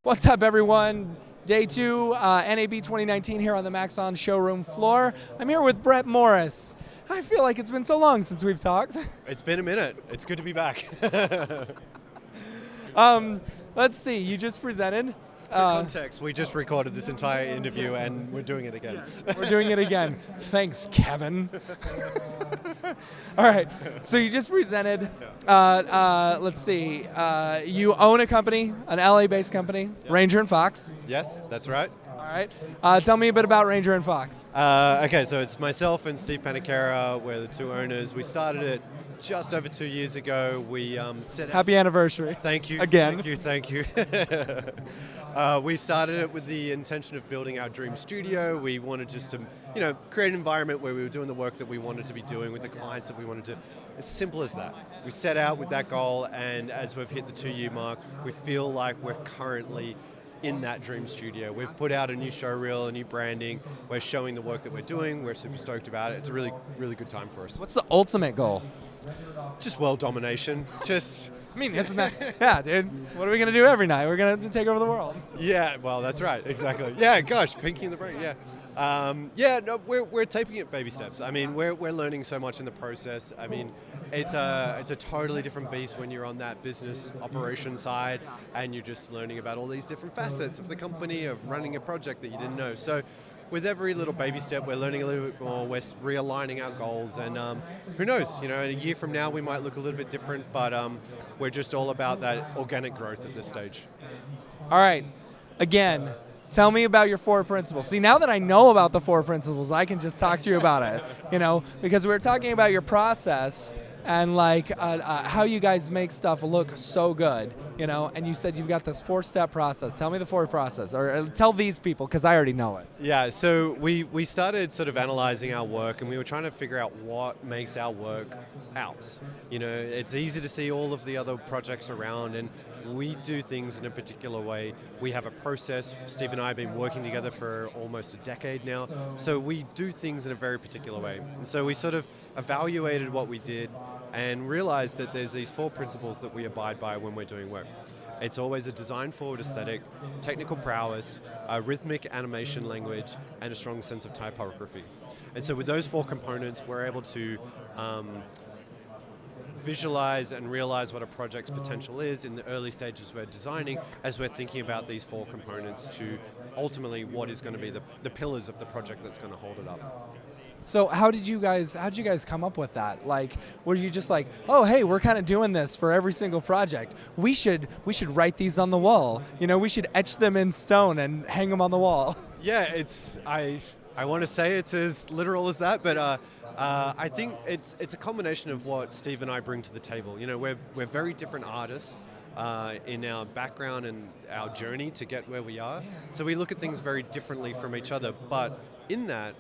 What's up, everyone? Day 2, NAB 2019 here on the Maxon showroom floor. I'm here with Brett Morris. I feel like it's been so long since we've talked. It's been a minute. It's good to be back. Let's see, you just presented. For context, we just recorded this entire interview and we're doing it again. Yes, we're doing it again. Thanks, Kevin. All right, so you just presented. Let's see, you own a company, an LA-based company, Yep. Ranger and Fox. Yes, that's right. All right, tell me a bit about Ranger and Fox. Okay, so it's myself and Steve Panicara. We're the two owners. We started it just over 2 years ago. We set out. Happy anniversary. Thank you. Again. Thank you. We started it with the intention of building our dream studio. We wanted just to, create an environment where we were doing the work that we wanted to be doing with the clients that we wanted to. As simple as that. We set out with that goal, and as we've hit the 2-year mark, we feel like we're currently in that dream studio. We've put out a new show reel, a new branding. We're showing the work that we're doing. We're super stoked about it. It's a really, really good time for us. What's the ultimate goal? Just world domination. Isn't that? Yeah, dude. What are we gonna do every night? We're gonna take over the world. Yeah, well, that's right. Exactly. Yeah, gosh, pinky in the brain. Yeah. No, we're taking it baby steps. I mean, we're learning so much in the process. I mean, it's a totally different beast when you're on that business operation side and you're just learning about all these different facets of the company, of running a project that you didn't know. So with every little baby step, we're learning a little bit more, we're realigning our goals, and who knows, in a year from now we might look a little bit different, but we're just all about that organic growth at this stage. All right, again, tell me about your 4 principles. See, now that I know about the 4 principles, I can just talk to you about it, because we were talking about your process and how you guys make stuff look so good, and you said you've got this 4-step process. Tell me the 4 process, or tell these people, because I already know it. Yeah, so we started sort of analyzing our work, and we were trying to figure out what makes our work ours. It's easy to see all of the other projects around, and we do things in a particular way. We have a process. Steve and I have been working together for almost a decade now, so we do things in a very particular way. And so we sort of evaluated what we did and realized that there's these 4 principles that we abide by when we're doing work. It's always a design-forward aesthetic, technical prowess, a rhythmic animation language, and a strong sense of typography. And so with those 4 components, we're able to visualize and realize what a project's potential is in the early stages we're designing, as we're thinking about these 4 components to ultimately what is going to be the pillars of the project that's going to hold it up. So how'd you guys come up with that? Were you just like, oh, hey, we're kind of doing this for every single project. We should write these on the wall. We should etch them in stone and hang them on the wall. Yeah, I want to say it's as literal as that, but I think it's a combination of what Steve and I bring to the table. We're very different artists in our background and our journey to get where we are. So we look at things very differently from each other, but in that,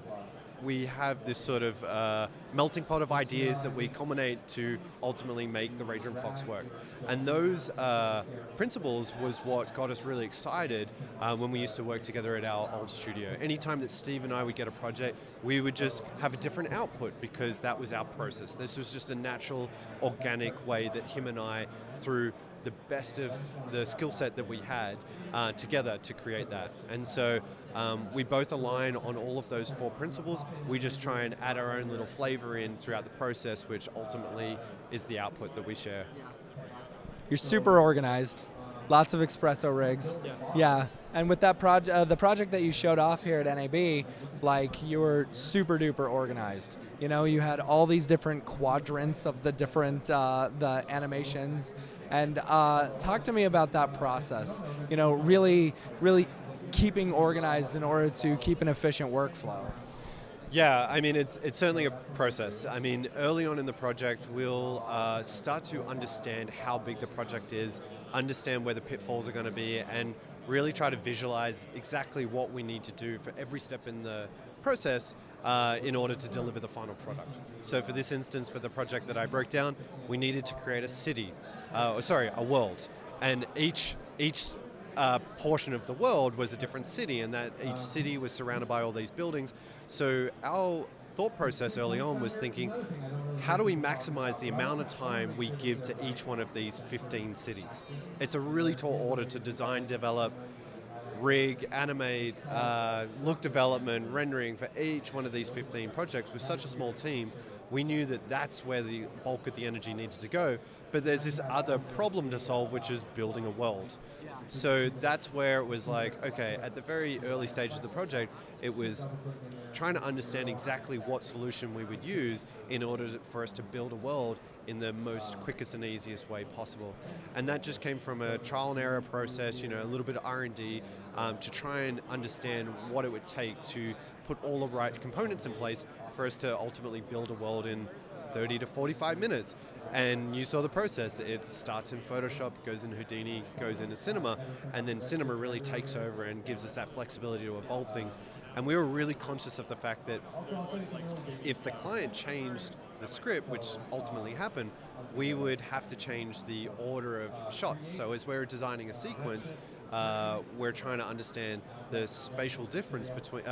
we have this sort of melting pot of ideas that we culminate to ultimately make the Ranger and Fox work. And those principles was what got us really excited when we used to work together at our old studio. Anytime that Steve and I would get a project, we would just have a different output because that was our process. This was just a natural, organic way that him and I, through the best of the skill set that we had together to create that. And so we both align on all of those 4 principles. We just try and add our own little flavor in throughout the process, which ultimately is the output that we share. You're super organized. Lots of espresso rigs. Yes. Yeah, and with that the project that you showed off here at NAB, you were super duper organized. You had all these different quadrants of the different the animations, and talk to me about that process. Really keeping organized in order to keep an efficient workflow. Yeah, I mean, it's certainly a process. I mean, early on in the project, we'll start to understand how big the project is, understand where the pitfalls are going to be, and really try to visualize exactly what we need to do for every step in the process in order to deliver the final product. So for this instance, for the project that I broke down, we needed to create a world. And each portion of the world was a different city, and that each city was surrounded by all these buildings. So our thought process early on was thinking, how do we maximize the amount of time we give to each one of these 15 cities? It's a really tall order to design, develop, rig, animate, look development, rendering for each one of these 15 projects with such a small team, we knew that that's where the bulk of the energy needed to go. But there's this other problem to solve, which is building a world. So that's where it was like, okay, at the very early stages of the project, it was trying to understand exactly what solution we would use in order for us to build a world in the most quickest and easiest way possible. And that just came from a trial and error process, a little bit of R&D to try and understand what it would take to put all the right components in place for us to ultimately build a world in 30 to 45 minutes. And you saw the process. It starts in Photoshop, goes in Houdini, goes into Cinema, and then Cinema really takes over and gives us that flexibility to evolve things. And we were really conscious of the fact that if the client changed the script, which ultimately happened, we would have to change the order of shots. So as we're designing a sequence, we're trying to understand the spatial difference between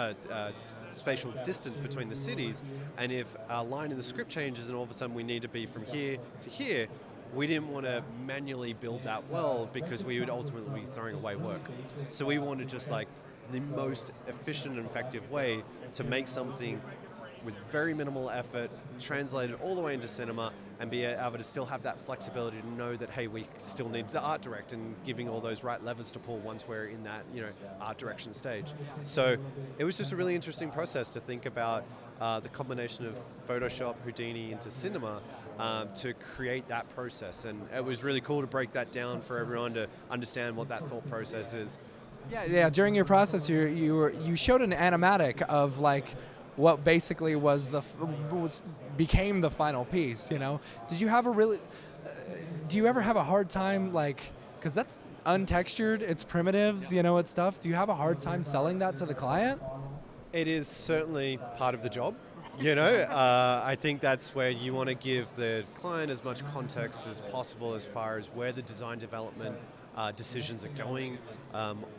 spatial distance between the cities, and if our line in the script changes and all of a sudden we need to be from here to here, we didn't want to manually build that world because we would ultimately be throwing away work. So we wanted just like the most efficient and effective way to make something with very minimal effort, translated all the way into Cinema, and be able to still have that flexibility to know that, hey, we still need to art direct, and giving all those right levers to pull once we're in that, art direction stage. So it was just a really interesting process to think about the combination of Photoshop, Houdini into Cinema to create that process. And it was really cool to break that down for everyone to understand what that thought process is. Yeah. During your process, you showed an animatic of like what basically became the final piece. Did you have do you ever have a hard time, because that's untextured, it's primitives, it's stuff. Do you have a hard time selling that to the client? It is certainly part of the job. I think that's where you want to give the client as much context as possible as far as where the design development decisions are going,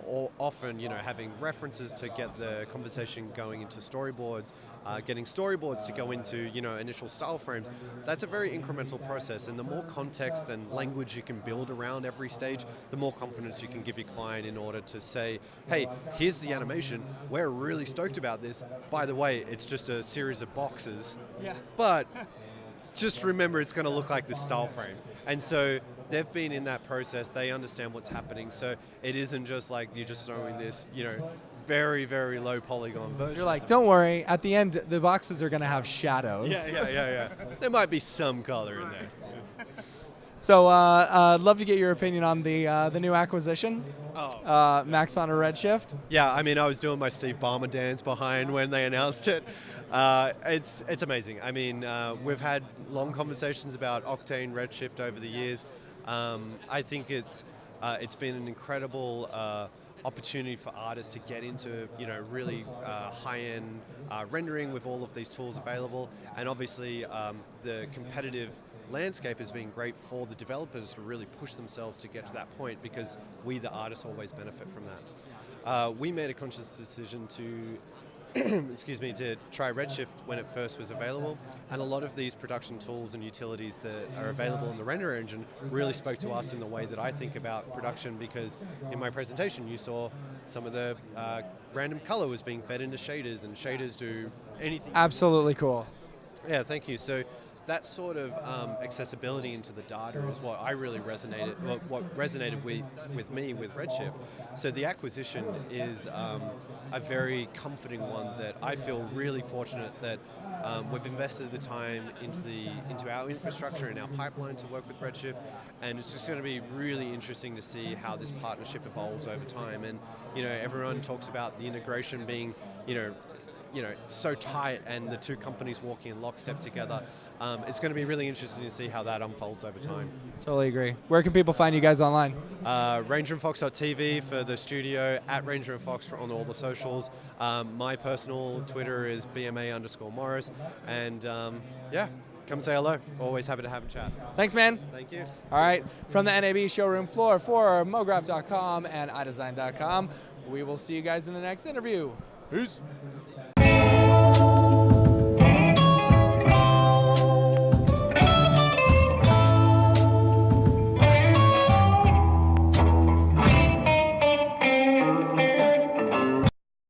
or often, having references to get the conversation going into storyboards, getting storyboards to go into, initial style frames. That's a very incremental process, and the more context and language you can build around every stage, the more confidence you can give your client in order to say, hey, here's the animation, we're really stoked about this. By the way, it's just a series of boxes, but just remember it's going to look like this style frame. And so they've been in that process, they understand what's happening, so it isn't just like you're just throwing this, very, very low polygon version. You're like, don't worry, at the end, the boxes are going to have shadows. Yeah. There might be some color in there. So I'd love to get your opinion on the new acquisition, Maxon or Redshift. Yeah, I was doing my Steve Ballmer dance behind when they announced it. It's amazing. We've had long conversations about Octane Redshift over the years. I think it's been an incredible opportunity for artists to get into really high-end rendering with all of these tools available, and obviously the competitive landscape has been great for the developers to really push themselves to get to that point, because we, the artists, always benefit from that. We made a conscious decision to to try Redshift when it first was available, and a lot of these production tools and utilities that are available in the render engine really spoke to us in the way that I think about production, because in my presentation you saw some of the random color was being fed into shaders, and shaders do anything. Absolutely cool. Yeah, thank you. So that sort of accessibility into the data is what I really resonated with me with Redshift. So the acquisition is a very comforting one that I feel really fortunate that we've invested the time into our infrastructure and our pipeline to work with Redshift, and it's just going to be really interesting to see how this partnership evolves over time. And everyone talks about the integration being so tight, and the two companies walking in lockstep together. It's going to be really interesting to see how that unfolds over time. Totally agree. Where can people find you guys online? RangerandFox.tv for the studio, at RangerandFox on all the socials. My personal Twitter is BMA_Morris, and come say hello. Always happy to have a chat. Thanks, man. Thank you. All right, from the NAB showroom floor for Mograph.com and iDesign.com, we will see you guys in the next interview. Peace.